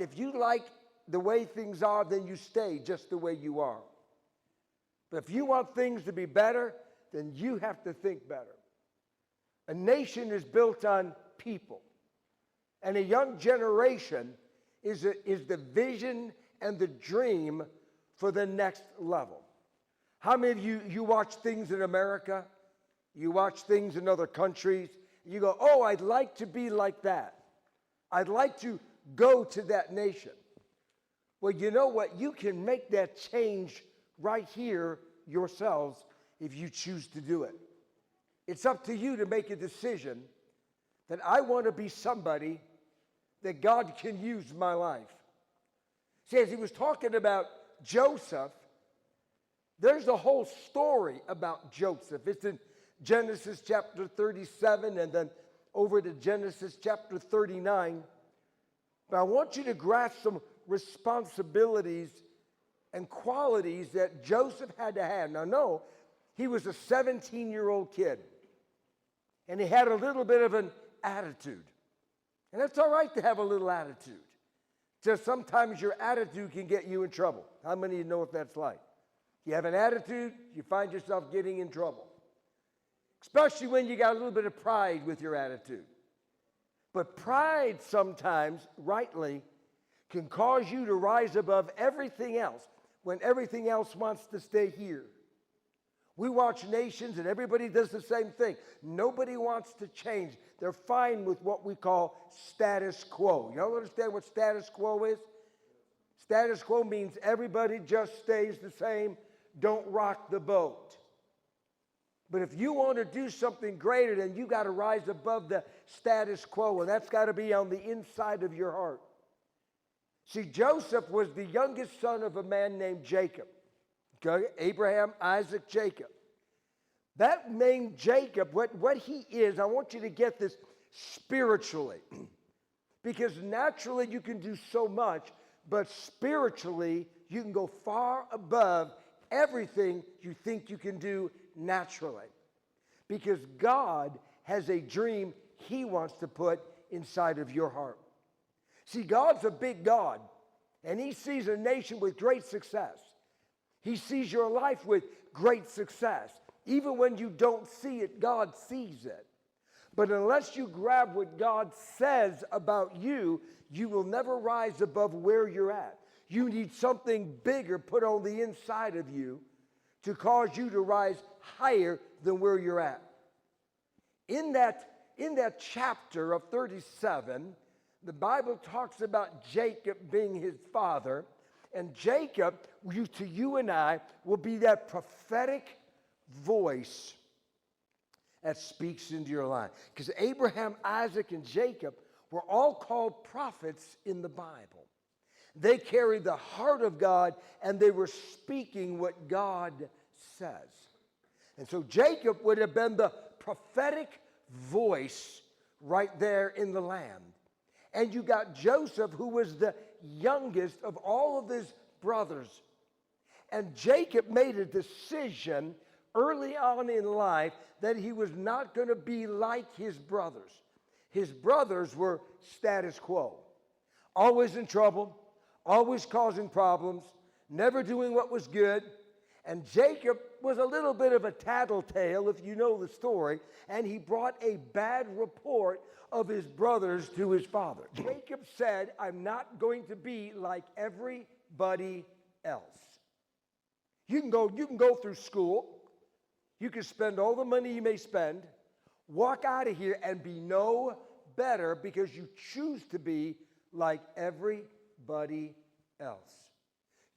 if you like the way things are, then you stay just the way you are. But if you want things to be better, then you have to think better. A nation is built on people. And a young generation is the vision and the dream for the next level. How many of you watch things in America? You watch things in other countries. You go, oh, I'd like to be like that. I'd like to go to that nation. Well, you know what? You can make that change right here yourselves if you choose to do it. It's up to you to make a decision that I want to be somebody that God can use in my life. See, as he was talking about Joseph, there's a whole story about Joseph. It's in Genesis chapter 37 and then over to Genesis chapter 39. But I want you to grasp some responsibilities and qualities that Joseph had to have. Now, no, he was a 17-year-old kid, and he had a little bit of an attitude. And it's all right to have a little attitude. Just sometimes your attitude can get you in trouble. How many of you know what that's like? You have an attitude, you find yourself getting in trouble. Especially when you got a little bit of pride with your attitude. But pride sometimes, rightly, can cause you to rise above everything else when everything else wants to stay here. We watch nations and everybody does the same thing. Nobody wants to change. They're fine with what we call status quo. You all understand what status quo is? Status quo means everybody just stays the same. Don't rock the boat. But if you want to do something greater, then you got to rise above the status quo, and that's got to be on the inside of your heart. See, Joseph was the youngest son of a man named Jacob. Okay? Abraham, Isaac, Jacob. That name Jacob, what he is, I want you to get this spiritually. Because naturally you can do so much, but spiritually you can go far above everything you think you can do naturally. Because God has a dream he wants to put inside of your heart. See, God's a big God, and he sees a nation with great success. He sees your life with great success. Even when you don't see it, God sees it. But unless you grab what God says about you, you will never rise above where you're at. You need something bigger put on the inside of you to cause you to rise higher than where you're at. In that chapter of 37, the Bible talks about Jacob being his father. And Jacob, to you and I, will be that prophetic voice that speaks into your life. Because Abraham, Isaac, and Jacob were all called prophets in the Bible. They carried the heart of God, and they were speaking what God says. And so Jacob would have been the prophetic voice right there in the land. And you got Joseph, who was the youngest of all of his brothers. And Jacob made a decision early on in life that he was not going to be like his brothers. His brothers were status quo. Always in trouble, always causing problems, never doing what was good. And Jacob was a little bit of a tattletale, if you know the story, and he brought a bad report of his brothers to his father. Jacob said, I'm not going to be like everybody else. You can go through school. You can spend all the money you may spend, walk out of here and be no better because you choose to be like everybody else.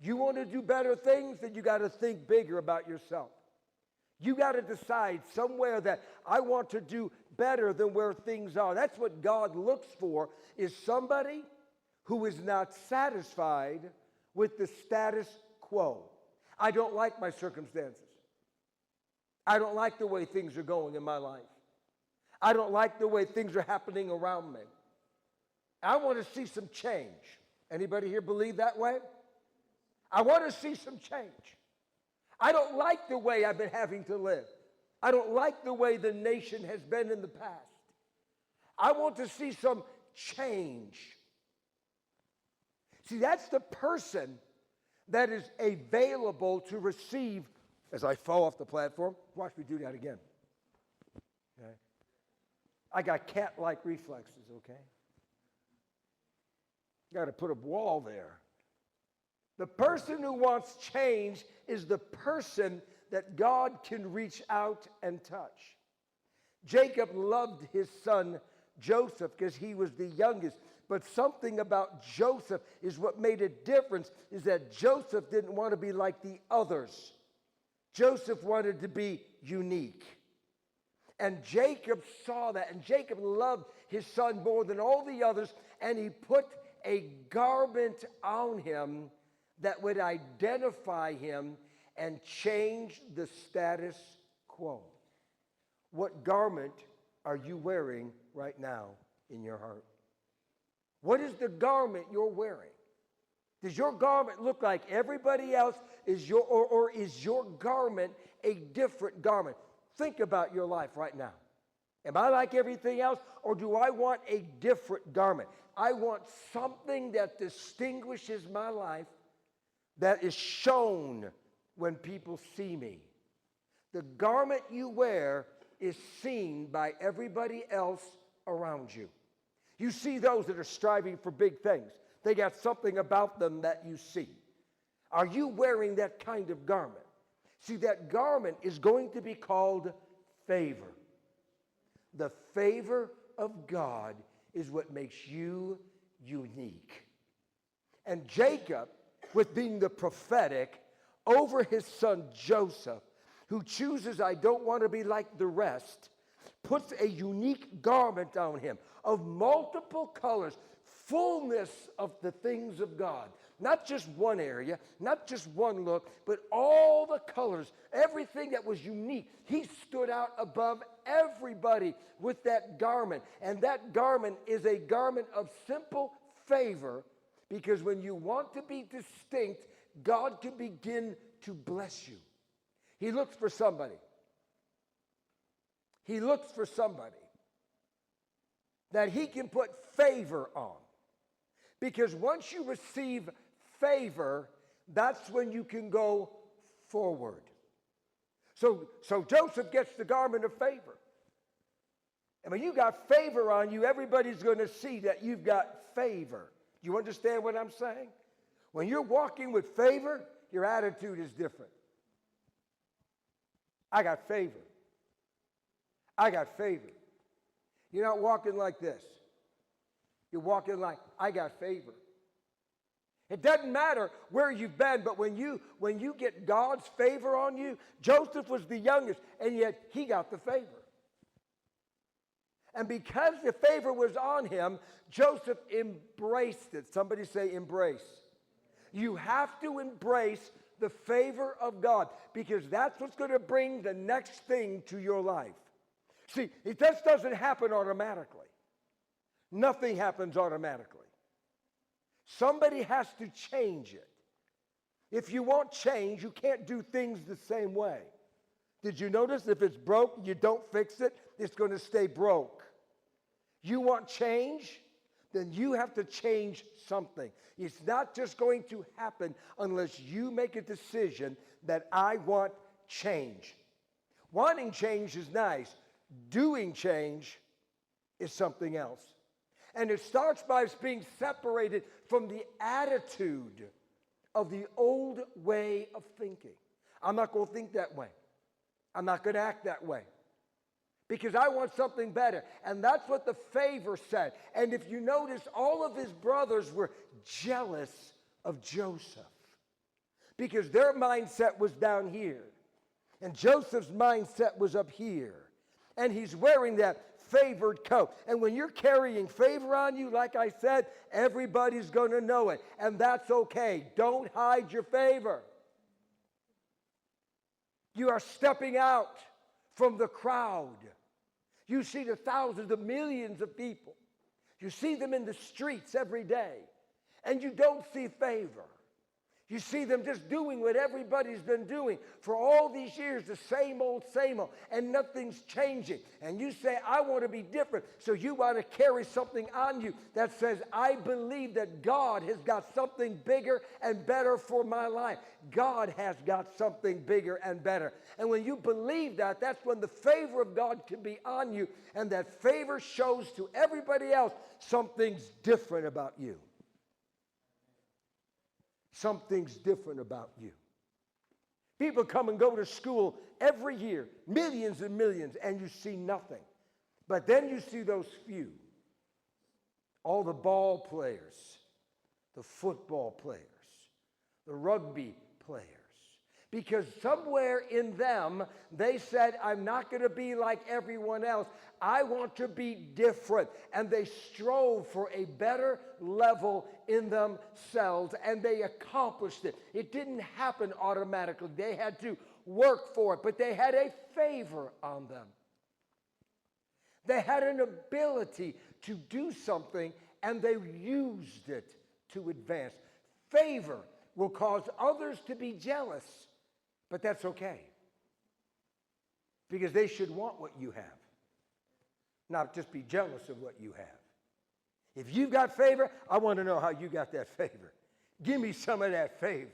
You want to do better things, then you got to think bigger about yourself. You got to decide somewhere that I want to do better than where things are. That's what God looks for, is somebody who is not satisfied with the status quo. I don't like my circumstances. I don't like the way things are going in my life. I don't like the way things are happening around me. I want to see some change. Anybody here believe that way? I want to see some change. I don't like the way I've been having to live. I don't like the way the nation has been in the past. I want to see some change. See, that's the person that is available to receive. As I fall off the platform, watch me do that again. Okay? I got cat-like reflexes, okay? Got to put a wall there. The person who wants change is the person that God can reach out and touch. Jacob loved his son Joseph because he was the youngest. But something about Joseph is what made a difference, is that Joseph didn't want to be like the others. Joseph wanted to be unique. And Jacob saw that, and Jacob loved his son more than all the others, and he put a garment on him that would identify him and change the status quo. What garment are you wearing right now in your heart? What is the garment you're wearing? Does your garment look like everybody else? Or is your garment a different garment? Think about your life right now. Am I like everything else, or do I want a different garment? I want something that distinguishes my life, that is shown when people see me. The garment you wear is seen by everybody else around you. You see those that are striving for big things. They got something about them that you see. Are you wearing that kind of garment? See, that garment is going to be called favor. The favor of God is what makes you unique. And Jacob, with being the prophetic over his son Joseph, who chooses, I don't want to be like the rest, puts a unique garment on him of multiple colors, fullness of the things of God. Not just one area, not just one look, but all the colors, everything that was unique. He stood out above everybody with that garment. And that garment is a garment of simple favor, because when you want to be distinct, God can begin to bless you. He looks for somebody. He looks for somebody that he can put favor on. Because once you receive favor, that's when you can go forward. So Joseph gets the garment of favor. And when you got favor on you, everybody's going to see that you've got favor. You understand what I'm saying? When you're walking with favor, your attitude is different. I got favor. I got favor. You're not walking like this. You're walking like, I got favor. It doesn't matter where you've been, but when you get God's favor on you, Joseph was the youngest, and yet he got the favor. And because the favor was on him, Joseph embraced it. Somebody say embrace. You have to embrace the favor of God, because that's what's going to bring the next thing to your life. See, it just doesn't happen automatically. Nothing happens automatically. Somebody has to change it. If you want change, you can't do things the same way. Did you notice if it's broke, you don't fix it, it's going to stay broke. You want change? Then you have to change something. It's not just going to happen unless you make a decision that I want change. Wanting change is nice. Doing change is something else. And it starts by being separated from the attitude of the old way of thinking. I'm not going to think that way. I'm not going to act that way, because I want something better. And that's what the favor said. And if you notice, all of his brothers were jealous of Joseph, because their mindset was down here. And Joseph's mindset was up here. And he's wearing that favored coat. And when you're carrying favor on you, like I said, everybody's going to know it. And that's okay. Don't hide your favor. You are stepping out from the crowd. You see the thousands of millions of people. You see them in the streets every day. And you don't see favor. You see them just doing what everybody's been doing for all these years, the same old, and nothing's changing. And you say, I want to be different. So you want to carry something on you that says, I believe that God has got something bigger and better for my life. God has got something bigger and better. And when you believe that, that's when the favor of God can be on you. And that favor shows to everybody else something's different about you. Something's different about you. People come and go to school every year, millions and millions, and you see nothing. But then you see those few. All the ball players, the football players, the rugby players. Because somewhere in them, they said, I'm not going to be like everyone else. I want to be different. And they strove for a better level in themselves, and they accomplished it. It didn't happen automatically. They had to work for it, but they had a favor on them. They had an ability to do something, and they used it to advance. Favor will cause others to be jealous, but that's okay. Because they should want what you have, not just be jealous of what you have. If you've got favor, I want to know how you got that favor. Give me some of that favor.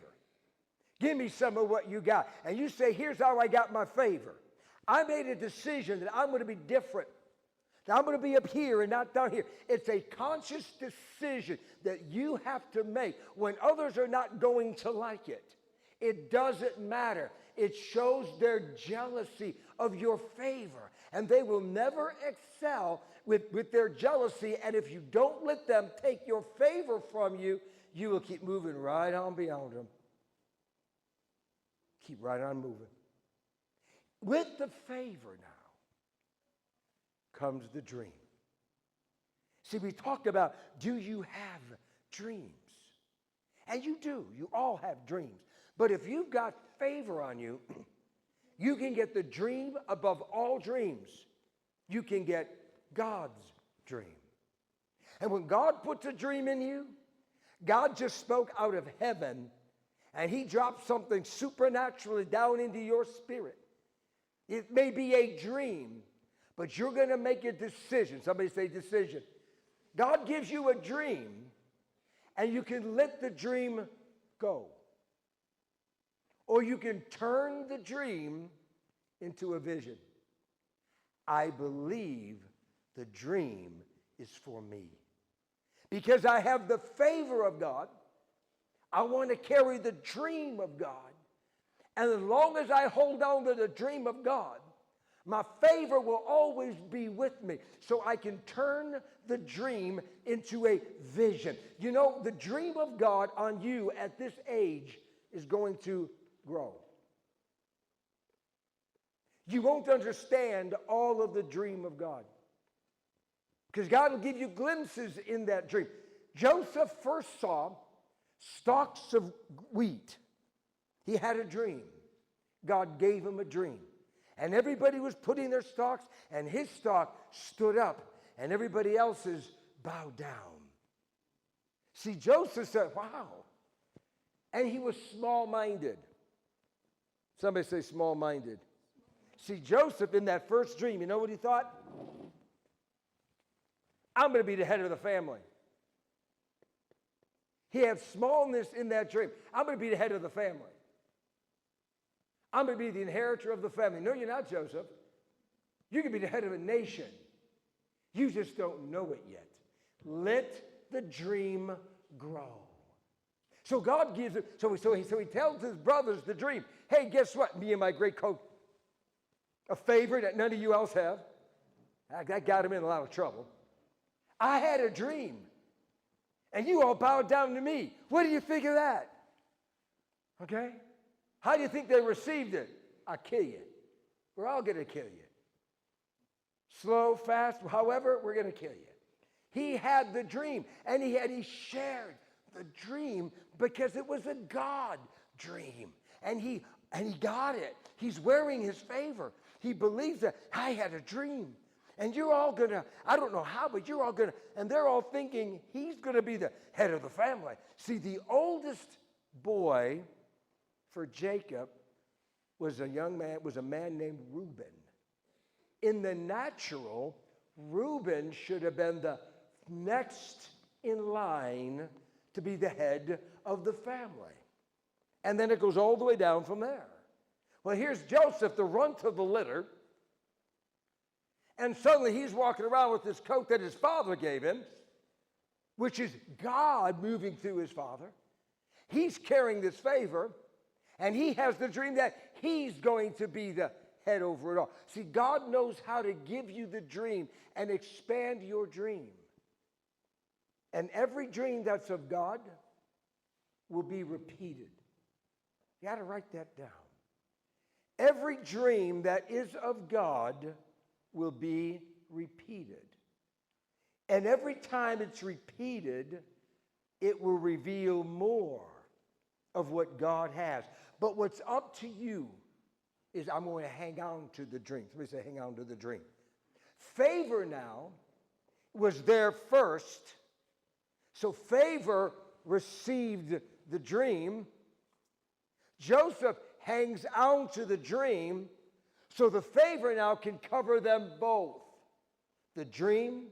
Give me some of what you got. And you say, here's how I got my favor. I made a decision that I'm going to be different. That I'm going to be up here and not down here. It's a conscious decision that you have to make when others are not going to like it. It doesn't matter. It shows their jealousy of your favor. And they will never excel with their jealousy. And if you don't let them take your favor from you, you will keep moving right on beyond them. Keep right on moving. With the favor now comes the dream. See, we talked about, do you have dreams? And you do. You all have dreams. But if you've got favor on you, you can get the dream above all dreams. You can get God's dream. And when God puts a dream in you, God just spoke out of heaven, and he dropped something supernaturally down into your spirit. It may be a dream, but you're going to make a decision. Somebody say decision. God gives you a dream, and you can let the dream go. Or you can turn the dream into a vision. I believe the dream is for me. Because I have the favor of God, I want to carry the dream of God. And as long as I hold on to the dream of God, my favor will always be with me. So I can turn the dream into a vision. You know, the dream of God on you at this age is going to grow. You won't understand all of the dream of God, because God will give you glimpses in that dream. Joseph first saw stalks of wheat. He had a dream. God gave him a dream. And everybody was putting their stalks, and his stalk stood up, and everybody else's bowed down. See, Joseph said, wow. And he was small-minded. Somebody say small-minded. See, Joseph in that first dream, you know what he thought? I'm going to be the head of the family. He had smallness in that dream. I'm going to be the head of the family. I'm going to be the inheritor of the family. No, you're not, Joseph. You can be the head of a nation. You just don't know it yet. Let the dream grow. So God gives it. So he tells his brothers the dream. Hey, guess what? Me and my great coat, a favor that none of you else have. That got him in a lot of trouble. I had a dream, and you all bowed down to me. What do you think of that? Okay? How do you think they received it? I'll kill you. We're all going to kill you. Slow, fast, however, we're going to kill you. He had the dream, and he shared the dream because it was a God dream. And he got it. He's wearing his favor. He believes that I had a dream. And you're all going to, I don't know how, but you're all going to, and they're all thinking he's going to be the head of the family. See, the oldest boy for Jacob was a man named Reuben. In the natural, Reuben should have been the next in line to be the head of the family. And then it goes all the way down from there. Well, here's Joseph, the runt of the litter, and suddenly he's walking around with this coat that his father gave him, which is God moving through his father. He's carrying this favor, and he has the dream that he's going to be the head over it all. See, God knows how to give you the dream and expand your dream. And every dream that's of God will be repeated. You got to write that down. Every dream that is of God will be repeated. And every time it's repeated, it will reveal more of what God has. But what's up to you is I'm going to hang on to the dream. Somebody say, hang on to the dream. Favor now was there first. So favor received the dream. Joseph hangs on to the dream, so the favor now can cover them both. The dream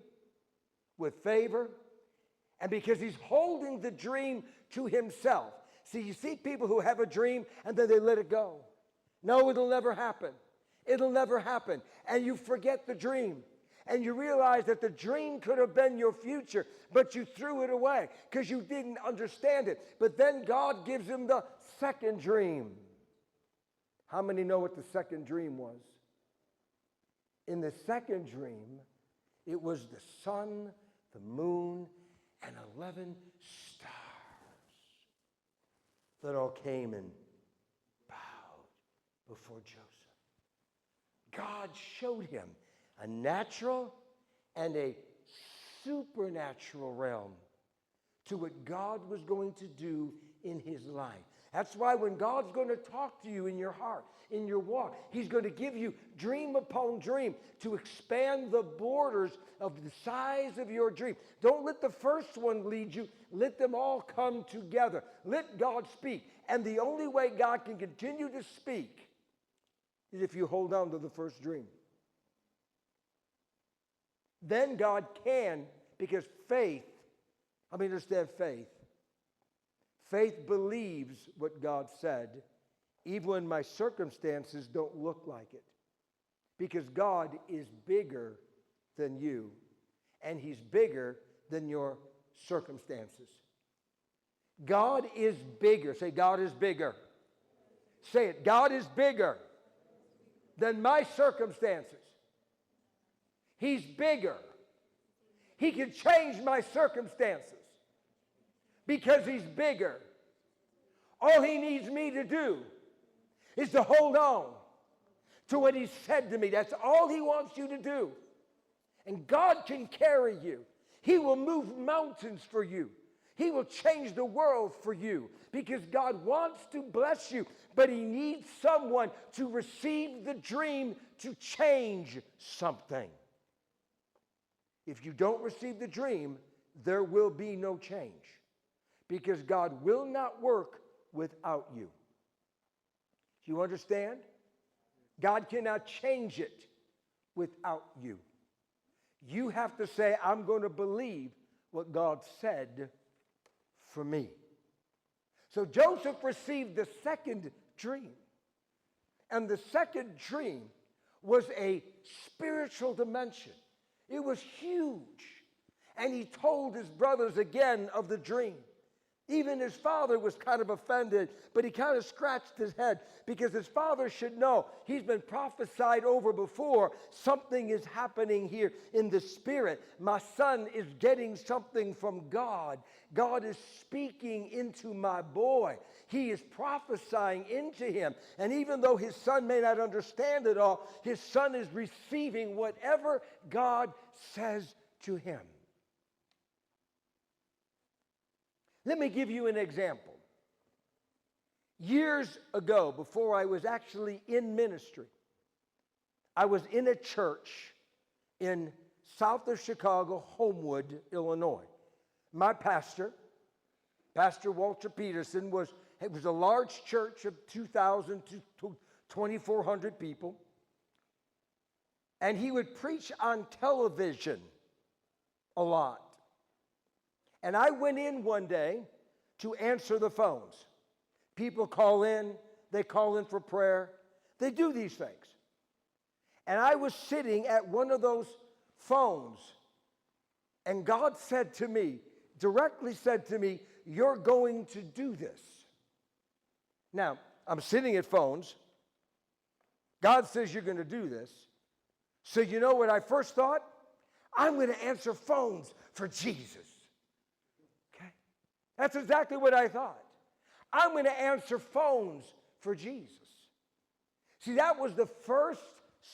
with favor, and because he's holding the dream to himself. See, you see people who have a dream and then they let it go. No, it'll never happen. It'll never happen. And you forget the dream. And you realize that the dream could have been your future, but you threw it away because you didn't understand it. But then God gives him the second dream. How many know what the second dream was? In the second dream, it was the sun, the moon, and 11 stars that all came and bowed before Joseph. God showed him a natural and a supernatural realm to what God was going to do in his life. That's why when God's going to talk to you in your heart, in your walk, he's going to give you dream upon dream to expand the borders of the size of your dream. Don't let the first one lead you. Let them all come together. Let God speak. And the only way God can continue to speak is if you hold on to the first dream. Then God can, because faith, I mean, understand faith. Faith believes what God said, even when my circumstances don't look like it. Because God is bigger than you, and he's bigger than your circumstances. God is bigger. Say, God is bigger. Say it. God is bigger than my circumstances. He's bigger. He can change my circumstances because he's bigger. All he needs me to do is to hold on to what he said to me. That's all he wants you to do. And God can carry you. He will move mountains for you. He will change the world for you because God wants to bless you, but he needs someone to receive the dream to change something. If you don't receive the dream, there will be no change because God will not work without you. Do you understand? God cannot change it without you. You have to say, I'm going to believe what God said for me. So Joseph received the second dream. And the second dream was a spiritual dimension. It was huge. And he told his brothers again of the dream. Even his father was kind of offended, but he kind of scratched his head because his father should know he's been prophesied over before. Something is happening here in the spirit. My son is getting something from God. God is speaking into my boy. He is prophesying into him. And even though his son may not understand it all, his son is receiving whatever God says to him. Let me give you an example. Years ago, before I was actually in ministry, I was in a church in south of Chicago, Homewood, Illinois. My pastor, Pastor Walter Peterson, was It was a large church of 2,000 to 2,400 people. And he would preach on television a lot. And I went in one day to answer the phones. People call in, they call in for prayer. They do these things. And I was sitting at one of those phones, and God said to me, directly said to me, "You're going to do this." Now, I'm sitting at phones. God says you're going to do this. So you know what I first thought? I'm going to answer phones for Jesus. Okay? That's exactly what I thought. I'm going to answer phones for Jesus. See, that was the first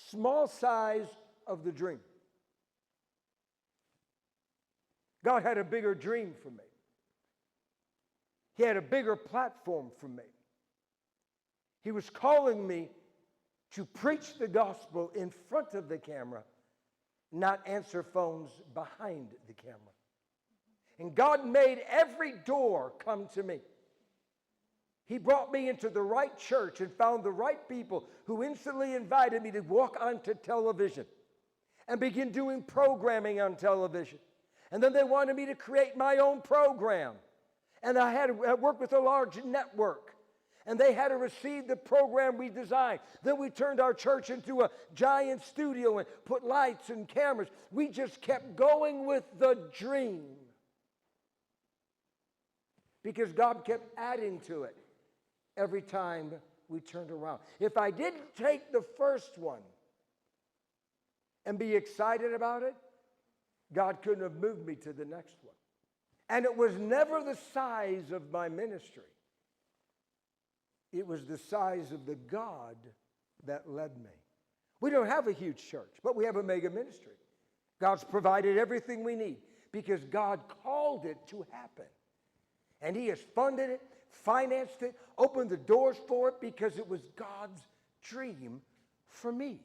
small size of the dream. God had a bigger dream for me. He had a bigger platform for me. He was calling me to preach the gospel in front of the camera, not answer phones behind the camera. And God made every door come to me. He brought me into the right church and found the right people who instantly invited me to walk onto television and begin doing programming on television. And then they wanted me to create my own program. And I had to work with a large network. And they had to receive the program we designed. Then we turned our church into a giant studio and put lights and cameras. We just kept going with the dream. Because God kept adding to it every time we turned around. If I didn't take the first one and be excited about it, God couldn't have moved me to the next one. And it was never the size of my ministry. It was the size of the God that led me. We don't have a huge church, but we have a mega ministry. God's provided everything we need because God called it to happen. And He has funded it, financed it, opened the doors for it because it was God's dream for me.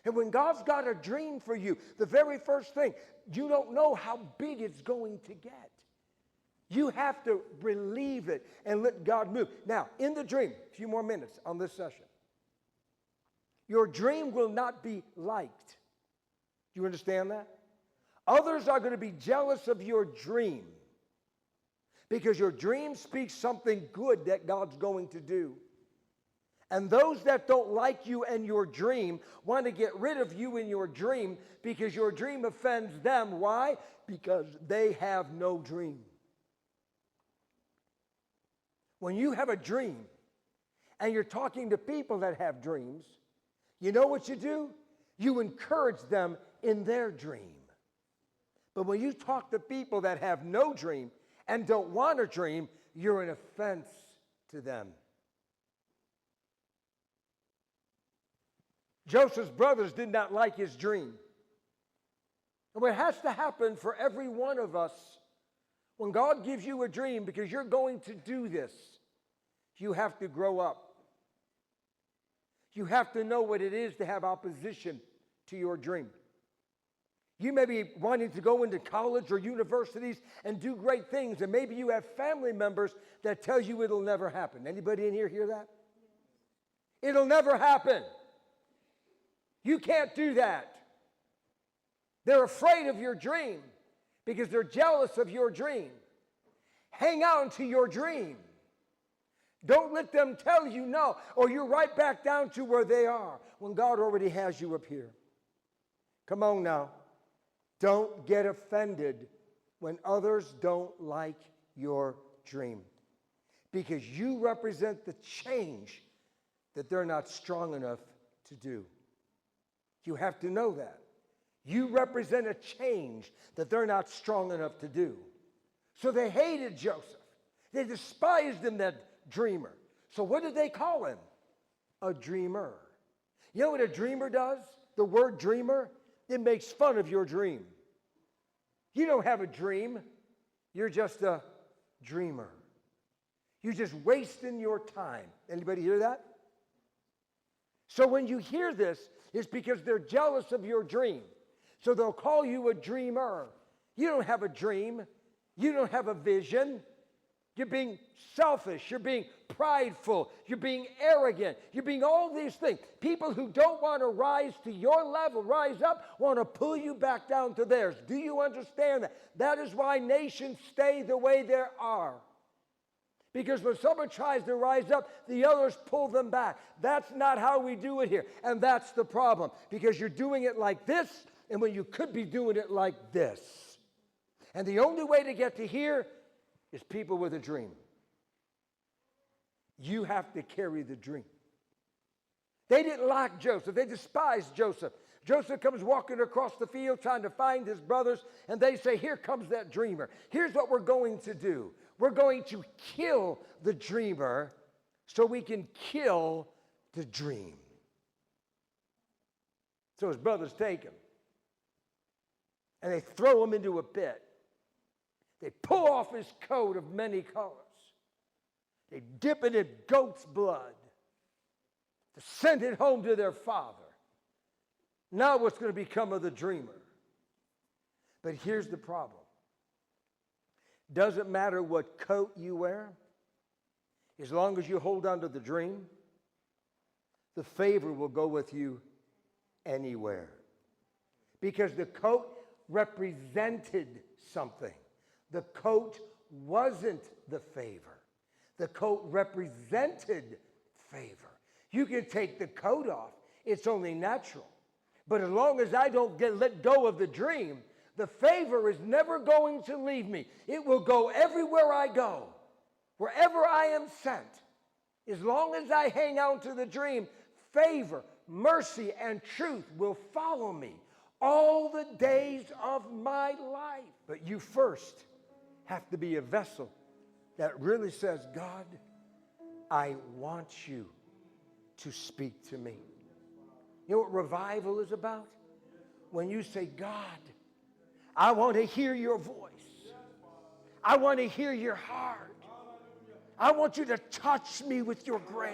And when God's got a dream for you, the very first thing, you don't know how big it's going to get. You have to believe it and let God move. Now, in the dream, a few more minutes on this session, your dream will not be liked. Do you understand that? Others are going to be jealous of your dream because your dream speaks something good that God's going to do. And those that don't like you and your dream want to get rid of you and your dream because your dream offends them. Why? Because they have no dream. When you have a dream and you're talking to people that have dreams, you know what you do? You encourage them in their dream. But when you talk to people that have no dream and don't want a dream, you're an offense to them. Joseph's brothers did not like his dream. And what has to happen for every one of us, when God gives you a dream, because you're going to do this, you have to grow up. You have to know what it is to have opposition to your dream. You may be wanting to go into college or universities and do great things, and maybe you have family members that tell you it'll never happen. Anybody in here hear that? It'll never happen. You can't do that. They're afraid of your dream because they're jealous of your dream. Hang on to your dream. Don't let them tell you no, or you're right back down to where they are when God already has you up here. Come on now. Don't get offended when others don't like your dream, because you represent the change that they're not strong enough to do. You have to know that. You represent a change that they're not strong enough to do. So they hated Joseph. They despised him, that dreamer. So what did they call him? A dreamer. You know what a dreamer does? The word dreamer, it makes fun of your dream. You don't have a dream. You're just a dreamer. You're just wasting your time. Anybody hear that? So when you hear this, it's because they're jealous of your dream. So they'll call you a dreamer. You don't have a dream. You don't have a vision. You're being selfish. You're being prideful. You're being arrogant. You're being all these things. People who don't want to rise to your level, rise up, want to pull you back down to theirs. Do you understand that? That is why nations stay the way they are. Because when someone tries to rise up, the others pull them back. That's not how we do it here. And that's the problem. Because you're doing it like this, and when you could be doing it like this. And the only way to get to here is people with a dream. You have to carry the dream. They didn't like Joseph. They despised Joseph. Joseph comes walking across the field trying to find his brothers, and they say, here comes that dreamer. Here's what we're going to do. We're going to kill the dreamer so we can kill the dream. So his brothers take him, and they throw him into a pit. They pull off his coat of many colors. They dip it in goat's blood to send it home to their father. Now what's going to become of the dreamer? But here's the problem. Doesn't matter what coat you wear, as long as you hold on to the dream, the favor will go with you anywhere. Because the coat represented something. The coat wasn't the favor. The coat represented favor. You can take the coat off. It's only natural. But as long as I don't let go of the dream, the favor is never going to leave me. It will go everywhere I go, wherever I am sent. As long as I hang on to the dream, favor, mercy, and truth will follow me all the days of my life. But you first have to be a vessel that really says, God, I want you to speak to me. You know what revival is about? When you say, God, I want to hear your voice. I want to hear your heart. I want you to touch me with your grace.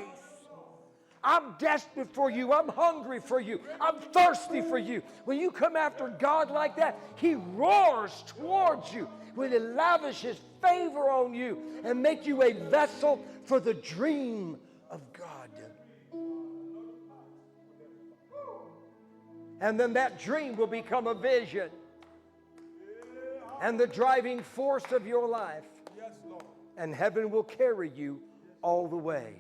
I'm desperate for you. I'm hungry for you. I'm thirsty for you. When you come after God like that, he roars towards you. Will he lavish his favor on you and make you a vessel for the dream of God. And then that dream will become a vision and the driving force of your life. And heaven will carry you all the way.